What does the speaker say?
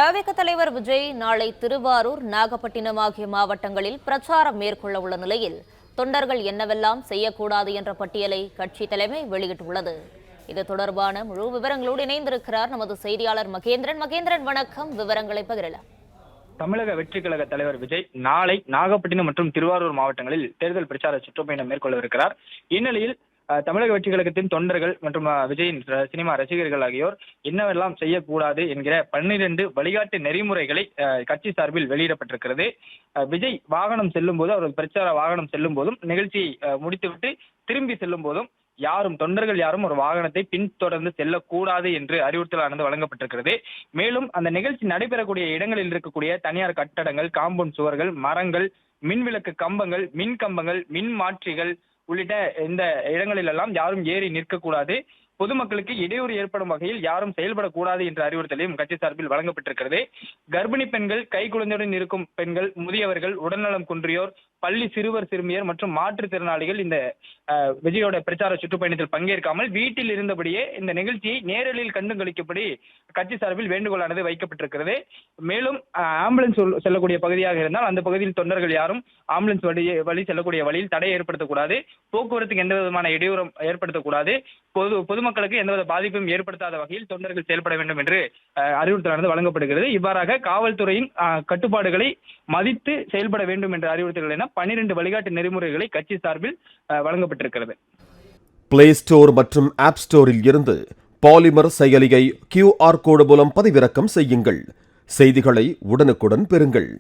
தவிக தலைவர் விஜய் நாளை திருவாரூர், நாகப்பட்டினம் ஆகிய மாவட்டங்களில் பிரச்சாரம் மேற்கொள்ள உள்ள நிலையில் தொண்டர்கள் என்னவெல்லாம் செய்யக்கூடாது என்ற பட்டியலை கட்சி தலைமை வெளியிட்டுள்ளது. இது தொடர்பான முழு விவரங்களோடு இணைந்திருக்கிறார் நமது செய்தியாளர் மகேந்திரன். மகேந்திரன், வணக்கம். விவரங்களை பகிரலாம். தமிழக வெற்றி கழக தலைவர் விஜய் நாளை நாகப்பட்டினம் மற்றும் திருவாரூர் மாவட்டங்களில் தேர்தல் பிரச்சார சுற்றுப்பயணம் மேற்கொள்ளவிருக்கிறார். இந்நிலையில் தமிழக வெற்றி கழகத்தின் தொண்டர்கள் மற்றும் விஜயின் சினிமா ரசிகர்கள் ஆகியோர் என்னவெல்லாம் செய்யக்கூடாது என்கிற 12 வழிகாட்டு நெறிமுறைகளை கட்சி சார்பில் வெளியிடப்பட்டிருக்கிறது. விஜய் வாகனம் செல்லும் போது, அவரது பிரச்சார வாகனம் செல்லும் போதும், நிகழ்ச்சியை முடித்துவிட்டு திரும்பி செல்லும் போதும் தொண்டர்கள் யாரும் ஒரு வாகனத்தை பின்தொடர்ந்து செல்லக்கூடாது என்று அறிவுறுத்தலானது வழங்கப்பட்டிருக்கிறது. மேலும் அந்த நிகழ்ச்சி நடைபெறக்கூடிய இடங்களில் இருக்கக்கூடிய தனியார் கட்டடங்கள், காம்பவுண்ட் சுவர்கள், மரங்கள், மின்விளக்கு கம்பங்கள், மின் கம்பங்கள், மின் மாற்றிகள் உள்ளிட்ட இந்த இடங்களில் எல்லாம் யாரும் ஏறி நிற்கக்கூடாது. பொதுமக்களுக்கு இடையூறு ஏற்படும் வகையில் யாரும் செயல்படக்கூடாது என்ற அறிவுறுத்தலையும் கட்சி சார்பில் வழங்கப்பட்டிருக்கிறது. கர்ப்பிணி பெண்கள், கைக்குழந்தையுடன் இருக்கும் பெண்கள், முதியவர்கள், உடல்நலம் குன்றியோர், பள்ளி சிறுவர் சிறுமியர் மற்றும் மாற்றுத்திறனாளிகள் இந்த விஜயோட பிரச்சார சுற்றுப்பயணத்தில் பங்கேற்காமல் வீட்டில் இருந்தபடியே இந்த நிகழ்ச்சியை நேரலில் கண்டு களிக்கும்படி கட்சி சார்பில் வேண்டுகோளானது வைக்கப்பட்டிருக்கிறது. மேலும் ஆம்புலன்ஸ் செல்லக்கூடிய பகுதியாக இருந்தால் அந்த பகுதியில் தொண்டர்கள் யாரும் ஆம்புலன்ஸ் வழி செல்லக்கூடிய வழியில் தடை ஏற்படுத்தக்கூடாது. போக்குவரத்துக்கு எந்த விதமான இடையூறும் ஏற்படுத்தக்கூடாது. பொதுமக்களுக்கு எந்தவித பாதிப்பும் ஏற்படுத்தாத வகையில் தொண்டர்கள் செயல்பட வேண்டும் என்று அறிவுறுத்தலானது வழங்கப்படுகிறது. இவ்வாறாக காவல்துறையின் கட்டுப்பாடுகளை மதித்து செயல்பட வேண்டும் என்ற அறிவுறுத்தல்கள் என 12 வழிகாட்டு நெறிமுறைகளை கட்சி சார்பில் வழங்கப்பட்டிருக்கிறது. பிளே ஸ்டோர் மற்றும் ஆப் ஸ்டோரில் இருந்து பாலிமர் செயலியை QR கோடு மூலம் பதிவிறக்கம் செய்யுங்கள். செய்திகளை உடனுக்குடன் பெறுங்கள்.